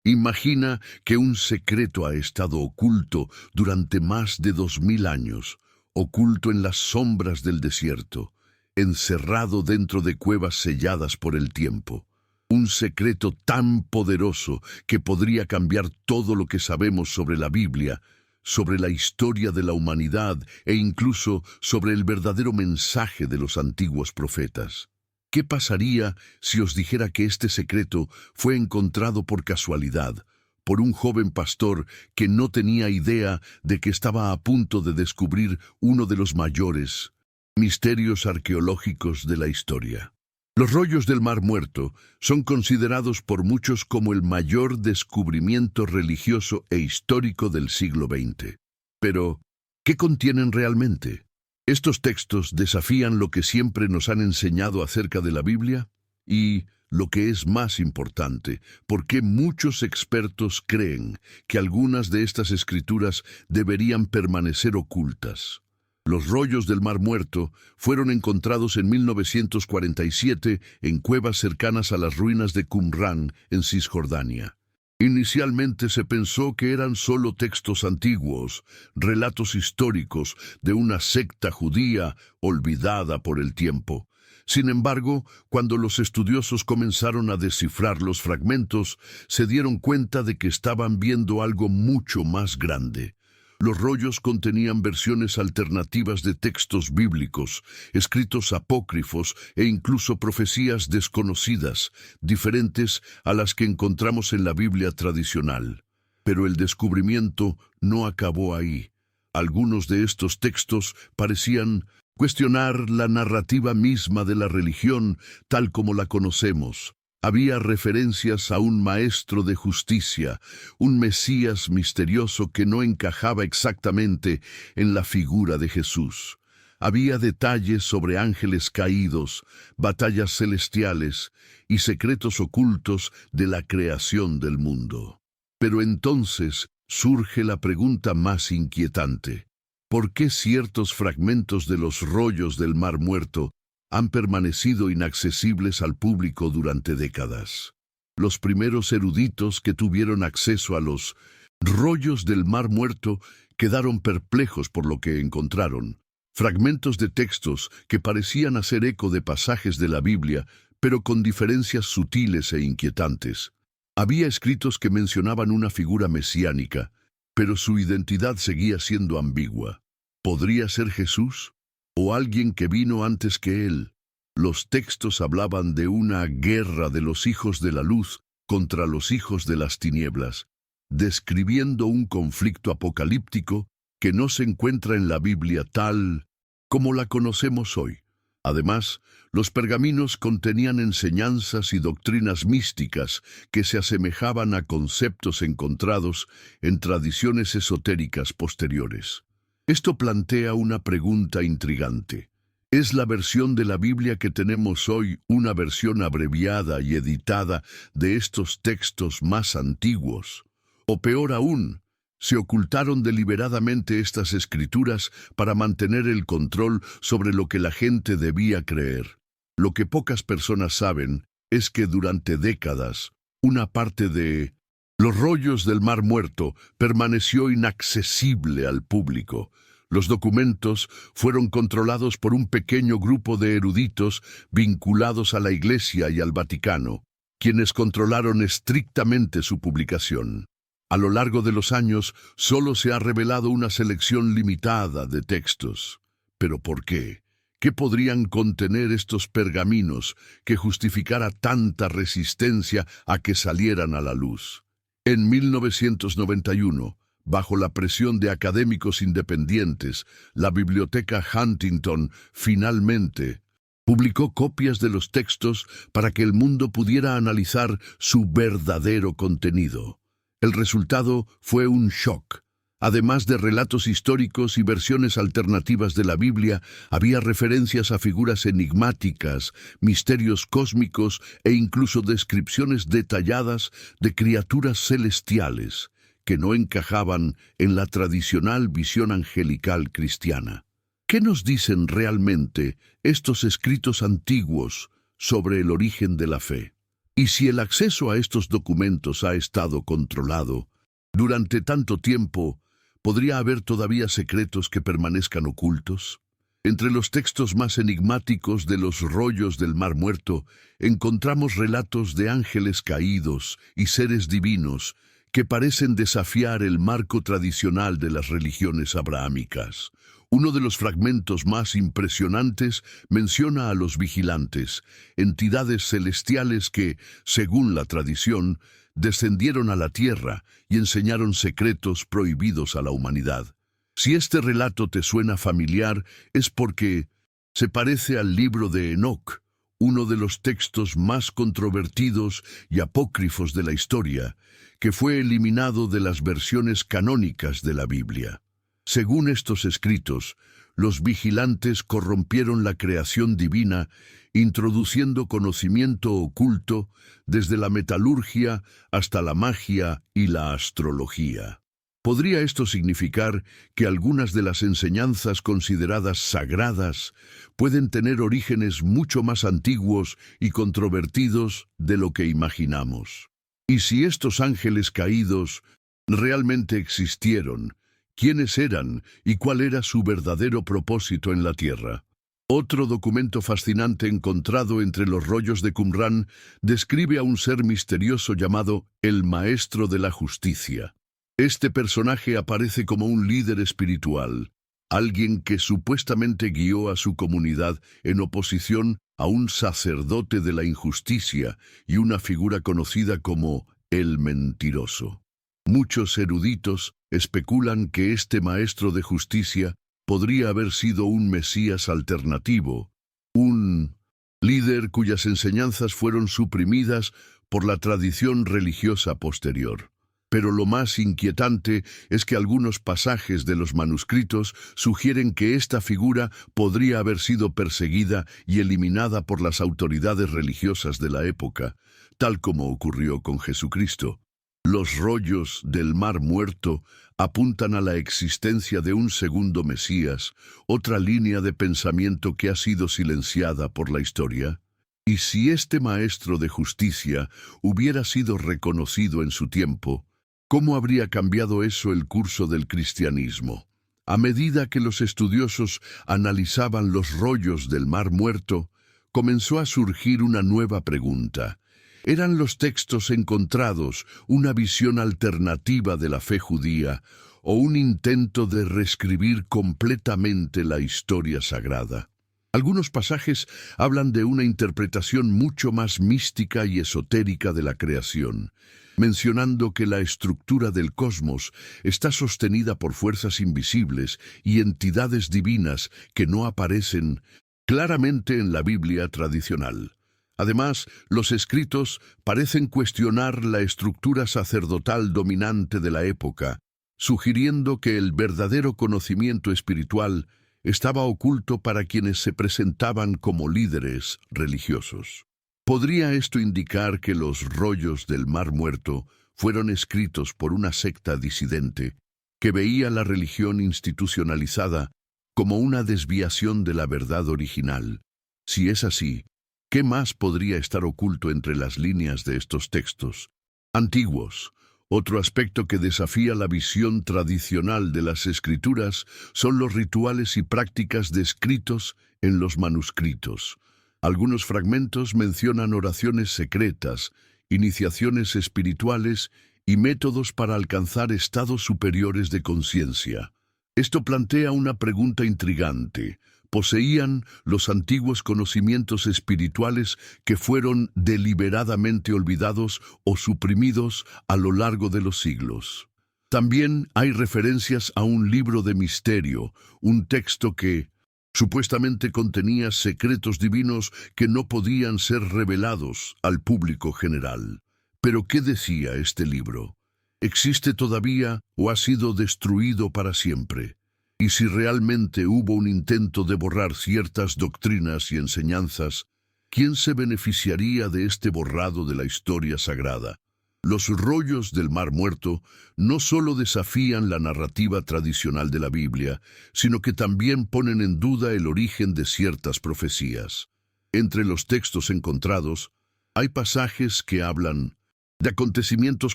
Imagina que un secreto ha estado oculto durante más de 2000 años, oculto en las sombras del desierto, encerrado dentro de cuevas selladas por el tiempo. Un secreto tan poderoso que podría cambiar todo lo que sabemos sobre la Biblia, sobre la historia de la humanidad e incluso sobre el verdadero mensaje de los antiguos profetas. ¿Qué pasaría si os dijera que este secreto fue encontrado por casualidad, por un joven pastor que no tenía idea de que estaba a punto de descubrir uno de los mayores misterios arqueológicos de la historia? Los rollos del Mar Muerto son considerados por muchos como el mayor descubrimiento religioso e histórico del siglo XX. Pero, ¿qué contienen realmente? ¿Estos textos desafían lo que siempre nos han enseñado acerca de la Biblia? Y, lo que es más importante, ¿por qué muchos expertos creen que algunas de estas escrituras deberían permanecer ocultas? Los rollos del Mar Muerto fueron encontrados en 1947 en cuevas cercanas a las ruinas de Qumrán, en Cisjordania. Inicialmente se pensó que eran solo textos antiguos, relatos históricos de una secta judía olvidada por el tiempo. Sin embargo, cuando los estudiosos comenzaron a descifrar los fragmentos, se dieron cuenta de que estaban viendo algo mucho más grande. Los rollos contenían versiones alternativas de textos bíblicos, escritos apócrifos e incluso profecías desconocidas, diferentes a las que encontramos en la Biblia tradicional. Pero el descubrimiento no acabó ahí. Algunos de estos textos parecían cuestionar la narrativa misma de la religión tal como la conocemos. Había referencias a un maestro de justicia, un Mesías misterioso que no encajaba exactamente en la figura de Jesús. Había detalles sobre ángeles caídos, batallas celestiales y secretos ocultos de la creación del mundo. Pero entonces surge la pregunta más inquietante. ¿Por qué ciertos fragmentos de los rollos del Mar Muerto han permanecido inaccesibles al público durante décadas? Los primeros eruditos que tuvieron acceso a los rollos del Mar Muerto quedaron perplejos por lo que encontraron. Fragmentos de textos que parecían hacer eco de pasajes de la Biblia, pero con diferencias sutiles e inquietantes. Había escritos que mencionaban una figura mesiánica, pero su identidad seguía siendo ambigua. ¿Podría ser Jesús? ¿O alguien que vino antes que él? Los textos hablaban de una guerra de los hijos de la luz contra los hijos de las tinieblas, describiendo un conflicto apocalíptico que no se encuentra en la Biblia tal como la conocemos hoy. Además, los pergaminos contenían enseñanzas y doctrinas místicas que se asemejaban a conceptos encontrados en tradiciones esotéricas posteriores. Esto plantea una pregunta intrigante. ¿Es la versión de la Biblia que tenemos hoy una versión abreviada y editada de estos textos más antiguos? O peor aún, ¿se ocultaron deliberadamente estas escrituras para mantener el control sobre lo que la gente debía creer? Lo que pocas personas saben es que durante décadas, una parte de los rollos del Mar Muerto permaneció inaccesible al público. Los documentos fueron controlados por un pequeño grupo de eruditos vinculados a la Iglesia y al Vaticano, quienes controlaron estrictamente su publicación. A lo largo de los años, solo se ha revelado una selección limitada de textos. ¿Pero por qué? ¿Qué podrían contener estos pergaminos que justificara tanta resistencia a que salieran a la luz? En 1991, bajo la presión de académicos independientes, la Biblioteca Huntington finalmente publicó copias de los textos para que el mundo pudiera analizar su verdadero contenido. El resultado fue un shock. Además de relatos históricos y versiones alternativas de la Biblia, había referencias a figuras enigmáticas, misterios cósmicos e incluso descripciones detalladas de criaturas celestiales que no encajaban en la tradicional visión angelical cristiana. ¿Qué nos dicen realmente estos escritos antiguos sobre el origen de la fe? Y si el acceso a estos documentos ha estado controlado durante tanto tiempo, ¿podría haber todavía secretos que permanezcan ocultos? Entre los textos más enigmáticos de los rollos del Mar Muerto, encontramos relatos de ángeles caídos y seres divinos que parecen desafiar el marco tradicional de las religiones abrahámicas. Uno de los fragmentos más impresionantes menciona a los vigilantes, entidades celestiales que, según la tradición, descendieron a la tierra y enseñaron secretos prohibidos a la humanidad. Si este relato te suena familiar, es porque se parece al libro de Enoc, uno de los textos más controvertidos y apócrifos de la historia, que fue eliminado de las versiones canónicas de la Biblia. Según estos escritos, los vigilantes corrompieron la creación divina, introduciendo conocimiento oculto desde la metalurgia hasta la magia y la astrología. ¿Podría esto significar que algunas de las enseñanzas consideradas sagradas pueden tener orígenes mucho más antiguos y controvertidos de lo que imaginamos? Y si estos ángeles caídos realmente existieron, ¿quiénes eran y cuál era su verdadero propósito en la tierra? Otro documento fascinante encontrado entre los rollos de Qumrán describe a un ser misterioso llamado el Maestro de la Justicia. Este personaje aparece como un líder espiritual, alguien que supuestamente guió a su comunidad en oposición a un sacerdote de la injusticia y una figura conocida como el Mentiroso. Muchos eruditos especulan que este maestro de justicia podría haber sido un Mesías alternativo, un líder cuyas enseñanzas fueron suprimidas por la tradición religiosa posterior. Pero lo más inquietante es que algunos pasajes de los manuscritos sugieren que esta figura podría haber sido perseguida y eliminada por las autoridades religiosas de la época, tal como ocurrió con Jesucristo. Los rollos del Mar Muerto apuntan a la existencia de un segundo Mesías, otra línea de pensamiento que ha sido silenciada por la historia. Y si este maestro de justicia hubiera sido reconocido en su tiempo, ¿cómo habría cambiado eso el curso del cristianismo? A medida que los estudiosos analizaban los rollos del Mar Muerto, comenzó a surgir una nueva pregunta. ¿Eran los textos encontrados una visión alternativa de la fe judía o un intento de reescribir completamente la historia sagrada? Algunos pasajes hablan de una interpretación mucho más mística y esotérica de la creación, mencionando que la estructura del cosmos está sostenida por fuerzas invisibles y entidades divinas que no aparecen claramente en la Biblia tradicional. Además, los escritos parecen cuestionar la estructura sacerdotal dominante de la época, sugiriendo que el verdadero conocimiento espiritual estaba oculto para quienes se presentaban como líderes religiosos. ¿Podría esto indicar que los rollos del Mar Muerto fueron escritos por una secta disidente que veía la religión institucionalizada como una desviación de la verdad original? Si es así, ¿qué más podría estar oculto entre las líneas de estos textos antiguos? Otro aspecto que desafía la visión tradicional de las Escrituras son los rituales y prácticas descritos en los manuscritos. Algunos fragmentos mencionan oraciones secretas, iniciaciones espirituales y métodos para alcanzar estados superiores de conciencia. Esto plantea una pregunta intrigante. ¿Poseían los antiguos conocimientos espirituales que fueron deliberadamente olvidados o suprimidos a lo largo de los siglos? También hay referencias a un libro de misterio, un texto que supuestamente contenía secretos divinos que no podían ser revelados al público general. ¿Pero qué decía este libro? ¿Existe todavía o ha sido destruido para siempre? Y si realmente hubo un intento de borrar ciertas doctrinas y enseñanzas, ¿quién se beneficiaría de este borrado de la historia sagrada? Los rollos del Mar Muerto no solo desafían la narrativa tradicional de la Biblia, sino que también ponen en duda el origen de ciertas profecías. Entre los textos encontrados, Hay pasajes que hablan de acontecimientos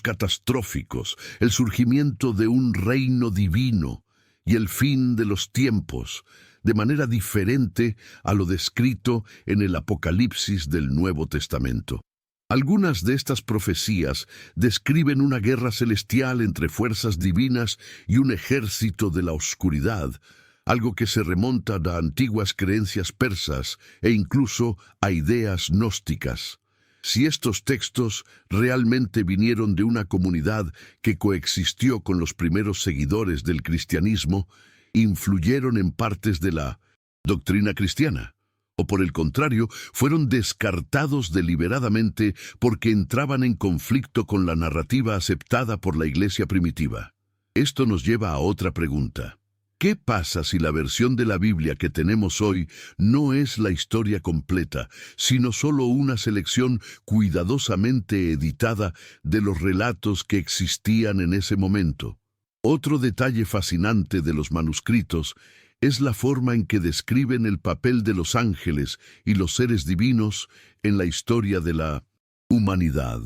catastróficos, el surgimiento de un reino divino y el fin de los tiempos, de manera diferente a lo descrito en el Apocalipsis del Nuevo Testamento. Algunas de estas profecías describen una guerra celestial entre fuerzas divinas y un ejército de la oscuridad, algo que se remonta a antiguas creencias persas e incluso a ideas gnósticas. Si estos textos realmente vinieron de una comunidad que coexistió con los primeros seguidores del cristianismo, influyeron en partes de la doctrina cristiana, o por el contrario, fueron descartados deliberadamente porque entraban en conflicto con la narrativa aceptada por la Iglesia primitiva. Esto nos lleva a otra pregunta. ¿Qué pasa si la versión de la Biblia que tenemos hoy no es la historia completa, sino solo una selección cuidadosamente editada de los relatos que existían en ese momento? Otro detalle fascinante de los manuscritos es la forma en que describen el papel de los ángeles y los seres divinos en la historia de la humanidad.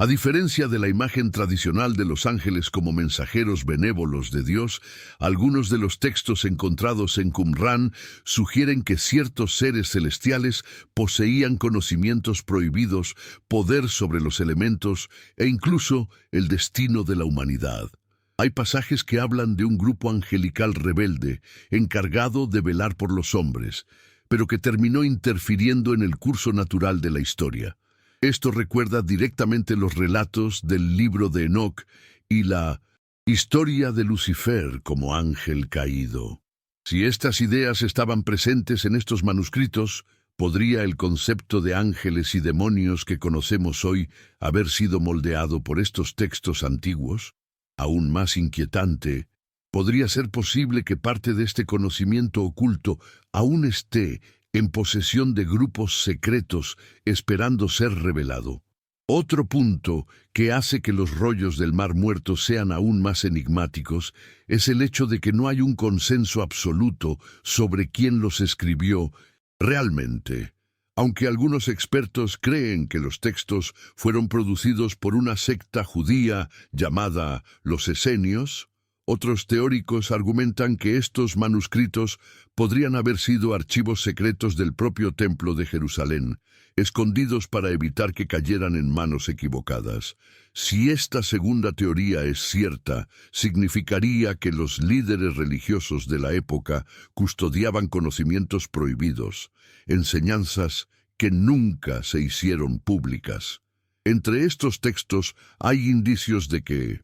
A diferencia de la imagen tradicional de los ángeles como mensajeros benévolos de Dios, algunos de los textos encontrados en Qumrán sugieren que ciertos seres celestiales poseían conocimientos prohibidos, poder sobre los elementos e incluso el destino de la humanidad. Hay pasajes que hablan de un grupo angelical rebelde, encargado de velar por los hombres, pero que terminó interfiriendo en el curso natural de la historia. Esto recuerda directamente los relatos del libro de Enoc y la historia de Lucifer como ángel caído. Si estas ideas estaban presentes en estos manuscritos, ¿podría el concepto de ángeles y demonios que conocemos hoy haber sido moldeado por estos textos antiguos? Aún más inquietante, ¿podría ser posible que parte de este conocimiento oculto aún esté en posesión de grupos secretos esperando ser revelado? Otro punto que hace que los rollos del Mar Muerto sean aún más enigmáticos es el hecho de que no hay un consenso absoluto sobre quién los escribió realmente. Aunque algunos expertos creen que los textos fueron producidos por una secta judía llamada los Esenios, otros teóricos argumentan que estos manuscritos podrían haber sido archivos secretos del propio Templo de Jerusalén, escondidos para evitar que cayeran en manos equivocadas. Si esta segunda teoría es cierta, significaría que los líderes religiosos de la época custodiaban conocimientos prohibidos, enseñanzas que nunca se hicieron públicas. Entre estos textos hay indicios de que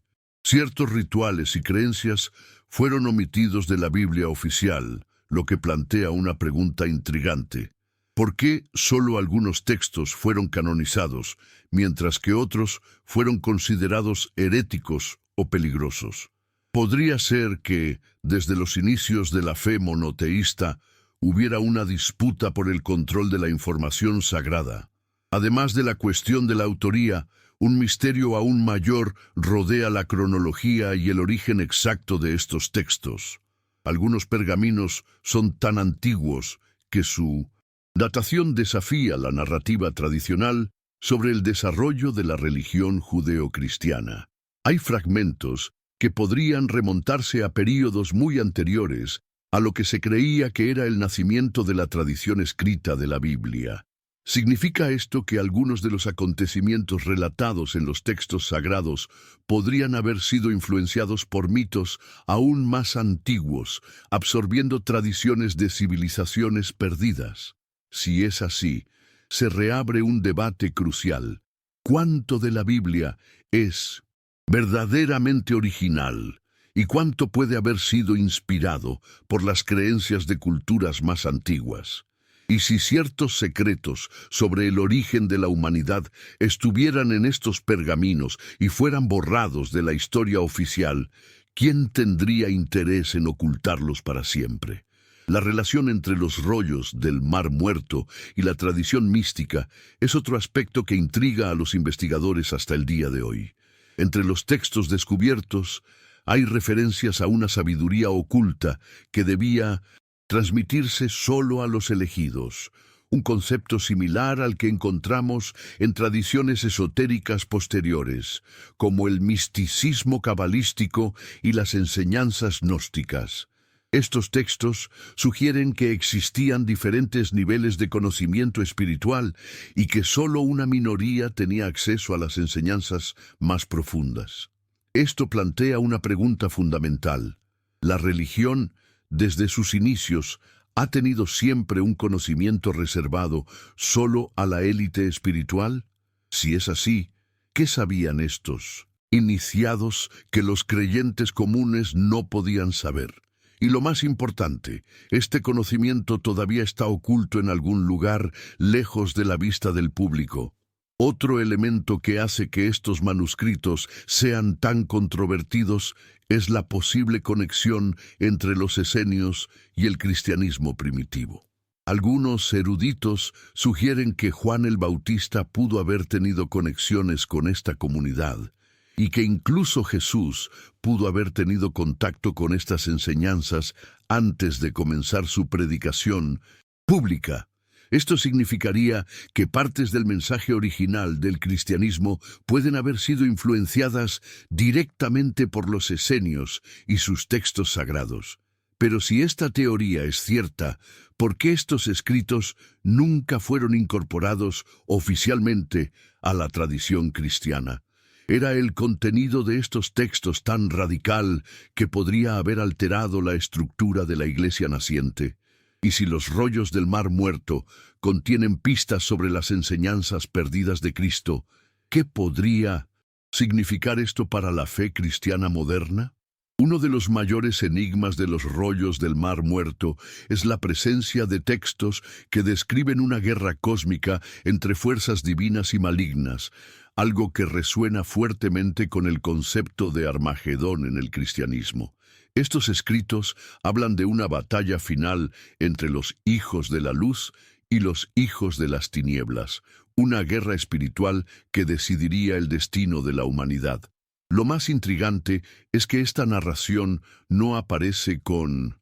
ciertos rituales y creencias fueron omitidos de la Biblia oficial, lo que plantea una pregunta intrigante. ¿Por qué solo algunos textos fueron canonizados, mientras que otros fueron considerados heréticos o peligrosos? Podría ser que, desde los inicios de la fe monoteísta, hubiera una disputa por el control de la información sagrada. Además de la cuestión de la autoría, un misterio aún mayor rodea la cronología y el origen exacto de estos textos. Algunos pergaminos son tan antiguos que su datación desafía la narrativa tradicional sobre el desarrollo de la religión judeocristiana. Hay fragmentos que podrían remontarse a períodos muy anteriores a lo que se creía que era el nacimiento de la tradición escrita de la Biblia. ¿Significa esto que algunos de los acontecimientos relatados en los textos sagrados podrían haber sido influenciados por mitos aún más antiguos, absorbiendo tradiciones de civilizaciones perdidas? Si es así, se reabre un debate crucial. ¿Cuánto de la Biblia es verdaderamente original? ¿Y cuánto puede haber sido inspirado por las creencias de culturas más antiguas? Y si ciertos secretos sobre el origen de la humanidad estuvieran en estos pergaminos y fueran borrados de la historia oficial, ¿quién tendría interés en ocultarlos para siempre? La relación entre los rollos del Mar Muerto y la tradición mística es otro aspecto que intriga a los investigadores hasta el día de hoy. Entre los textos descubiertos hay referencias a una sabiduría oculta que debía transmitirse solo a los elegidos, un concepto similar al que encontramos en tradiciones esotéricas posteriores, como el misticismo cabalístico y las enseñanzas gnósticas. Estos textos sugieren que existían diferentes niveles de conocimiento espiritual y que solo una minoría tenía acceso a las enseñanzas más profundas. Esto plantea una pregunta fundamental. ¿La religión, desde sus inicios, ha tenido siempre un conocimiento reservado solo a la élite espiritual? Si es así, ¿qué sabían estos iniciados que los creyentes comunes no podían saber? Y lo más importante, este conocimiento todavía está oculto en algún lugar lejos de la vista del público. Otro elemento que hace que estos manuscritos sean tan controvertidos es la posible conexión entre los esenios y el cristianismo primitivo. Algunos eruditos sugieren que Juan el Bautista pudo haber tenido conexiones con esta comunidad, y que incluso Jesús pudo haber tenido contacto con estas enseñanzas antes de comenzar su predicación pública. Esto significaría que partes del mensaje original del cristianismo pueden haber sido influenciadas directamente por los esenios y sus textos sagrados. Pero si esta teoría es cierta, ¿por qué estos escritos nunca fueron incorporados oficialmente a la tradición cristiana? ¿Era el contenido de estos textos tan radical que podría haber alterado la estructura de la iglesia naciente? Y si los rollos del Mar Muerto contienen pistas sobre las enseñanzas perdidas de Cristo, ¿qué podría significar esto para la fe cristiana moderna? Uno de los mayores enigmas de los rollos del Mar Muerto es la presencia de textos que describen una guerra cósmica entre fuerzas divinas y malignas, algo que resuena fuertemente con el concepto de Armagedón en el cristianismo. Estos escritos hablan de una batalla final entre los hijos de la luz y los hijos de las tinieblas, una guerra espiritual que decidiría el destino de la humanidad. Lo más intrigante es que esta narración no aparece con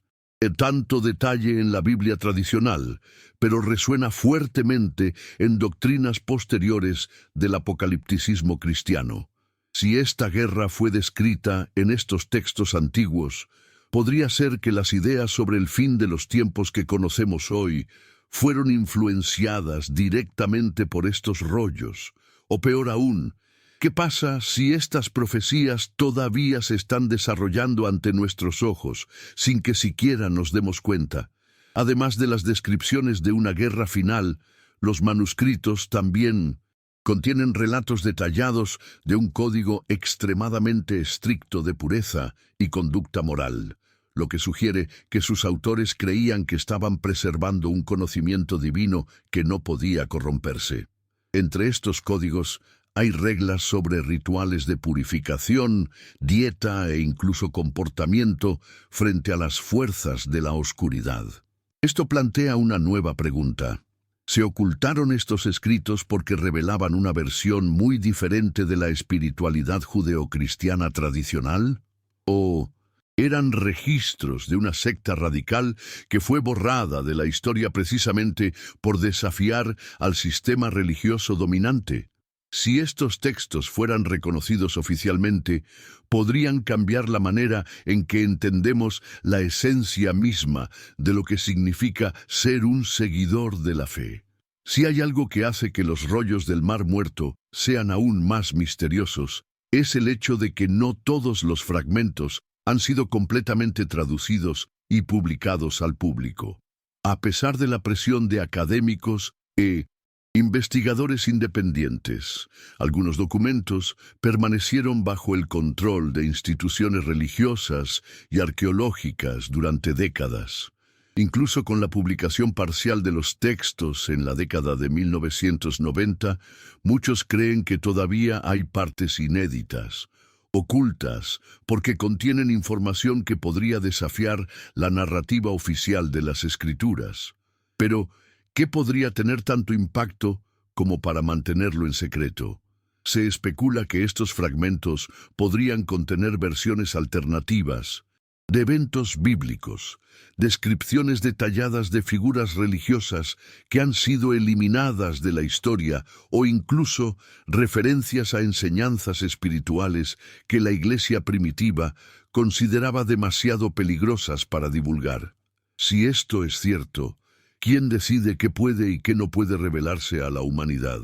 tanto detalle en la Biblia tradicional, pero resuena fuertemente en doctrinas posteriores del apocalipticismo cristiano. Si esta guerra fue descrita en estos textos antiguos, podría ser que las ideas sobre el fin de los tiempos que conocemos hoy fueron influenciadas directamente por estos rollos, o peor aún, ¿qué pasa si estas profecías todavía se están desarrollando ante nuestros ojos, sin que siquiera nos demos cuenta? Además de las descripciones de una guerra final, los manuscritos también contienen relatos detallados de un código extremadamente estricto de pureza y conducta moral, lo que sugiere que sus autores creían que estaban preservando un conocimiento divino que no podía corromperse. Entre estos códigos hay reglas sobre rituales de purificación, dieta e incluso comportamiento frente a las fuerzas de la oscuridad. Esto plantea una nueva pregunta. ¿Se ocultaron estos escritos porque revelaban una versión muy diferente de la espiritualidad judeocristiana tradicional? ¿O eran registros de una secta radical que fue borrada de la historia precisamente por desafiar al sistema religioso dominante? Si estos textos fueran reconocidos oficialmente, podrían cambiar la manera en que entendemos la esencia misma de lo que significa ser un seguidor de la fe. Si hay algo que hace que los rollos del Mar Muerto sean aún más misteriosos, es el hecho de que no todos los fragmentos han sido completamente traducidos y publicados al público. A pesar de la presión de académicos e investigadores independientes, algunos documentos permanecieron bajo el control de instituciones religiosas y arqueológicas durante décadas. Incluso con la publicación parcial de los textos en la década de 1990, muchos creen que todavía hay partes inéditas, ocultas, porque contienen información que podría desafiar la narrativa oficial de las Escrituras. Pero, ¿qué podría tener tanto impacto como para mantenerlo en secreto? Se especula que estos fragmentos podrían contener versiones alternativas, de eventos bíblicos, descripciones detalladas de figuras religiosas que han sido eliminadas de la historia o incluso referencias a enseñanzas espirituales que la Iglesia primitiva consideraba demasiado peligrosas para divulgar. Si esto es cierto, ¿quién decide qué puede y qué no puede revelarse a la humanidad?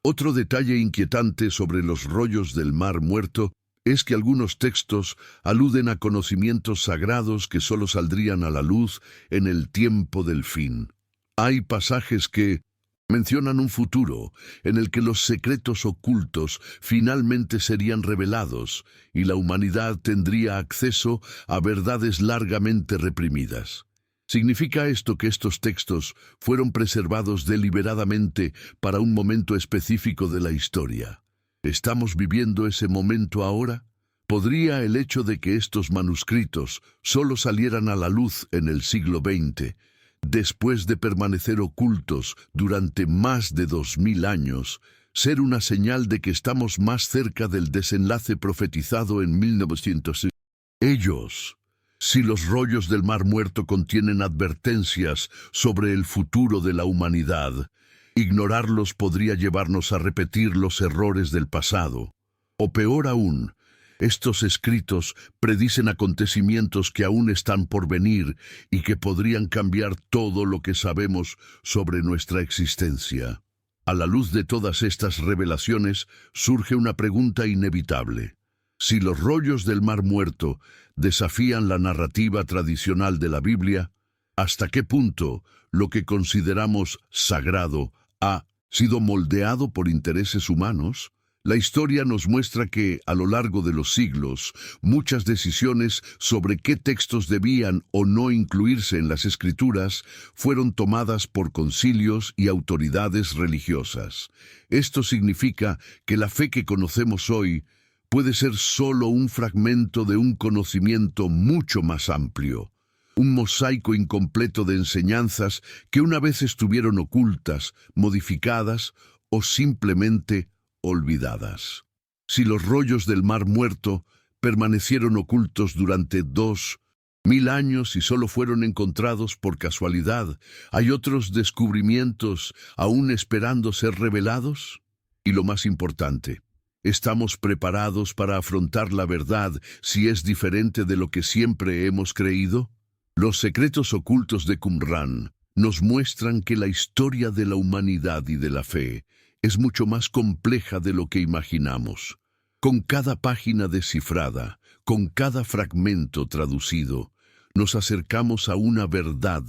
Otro detalle inquietante sobre los rollos del Mar Muerto es que algunos textos aluden a conocimientos sagrados que solo saldrían a la luz en el tiempo del fin. Hay pasajes que mencionan un futuro en el que los secretos ocultos finalmente serían revelados y la humanidad tendría acceso a verdades largamente reprimidas. ¿Significa esto que estos textos fueron preservados deliberadamente para un momento específico de la historia? ¿Estamos viviendo ese momento ahora? ¿Podría el hecho de que estos manuscritos solo salieran a la luz en el siglo XX, después de permanecer ocultos durante más de 2000 años, ser una señal de que estamos más cerca del desenlace profetizado en 1900? Si los rollos del Mar Muerto contienen advertencias sobre el futuro de la humanidad, ignorarlos podría llevarnos a repetir los errores del pasado. O peor aún, estos escritos predicen acontecimientos que aún están por venir y que podrían cambiar todo lo que sabemos sobre nuestra existencia. A la luz de todas estas revelaciones surge una pregunta inevitable. Si los rollos del Mar Muerto desafían la narrativa tradicional de la Biblia, ¿hasta qué punto lo que consideramos sagrado ha sido moldeado por intereses humanos? La historia nos muestra que, a lo largo de los siglos, muchas decisiones sobre qué textos debían o no incluirse en las Escrituras fueron tomadas por concilios y autoridades religiosas. Esto significa que la fe que conocemos hoy puede ser solo un fragmento de un conocimiento mucho más amplio, un mosaico incompleto de enseñanzas que una vez estuvieron ocultas, modificadas o simplemente olvidadas. Si los rollos del Mar Muerto permanecieron ocultos durante 2000 años y solo fueron encontrados por casualidad, ¿hay otros descubrimientos aún esperando ser revelados? Y lo más importante, ¿estamos preparados para afrontar la verdad si es diferente de lo que siempre hemos creído? Los secretos ocultos de Qumran nos muestran que la historia de la humanidad y de la fe es mucho más compleja de lo que imaginamos. Con cada página descifrada, con cada fragmento traducido, nos acercamos a una verdad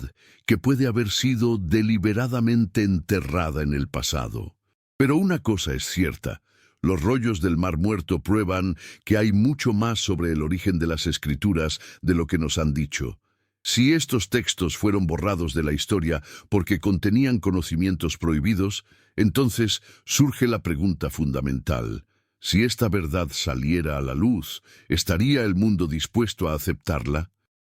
que puede haber sido deliberadamente enterrada en el pasado. Pero una cosa es cierta: los rollos del Mar Muerto prueban que hay mucho más sobre el origen de las Escrituras de lo que nos han dicho. Si estos textos fueron borrados de la historia porque contenían conocimientos prohibidos, entonces surge la pregunta fundamental: si esta verdad saliera a la luz, ¿estaría el mundo dispuesto a aceptarla?